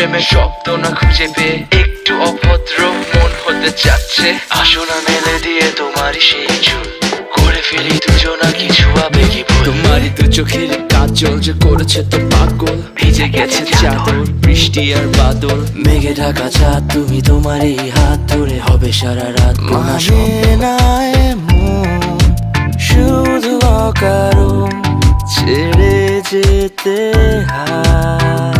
প্রেমের শব্দ না খুঁজে পেয়ে একটু অভদ্র মন হতে চাচ্ছে। আসো না মেলে দিয়ে তোমারই সেই চুল, করে ফেলি দুজনা কিছু আবেগী ভুল। তোমারই দু চোখের কাজল যে করেছে তো পাগল, ভিজে গেছে চাদর বৃষ্টি আর বাদল। মেঘে ঢাকা চাঁদ তুমি তোমারই হাত ধরে হবে সারা রাত। মানে না এমন শুধু অকারণ ছেড়ে যেতে হয়।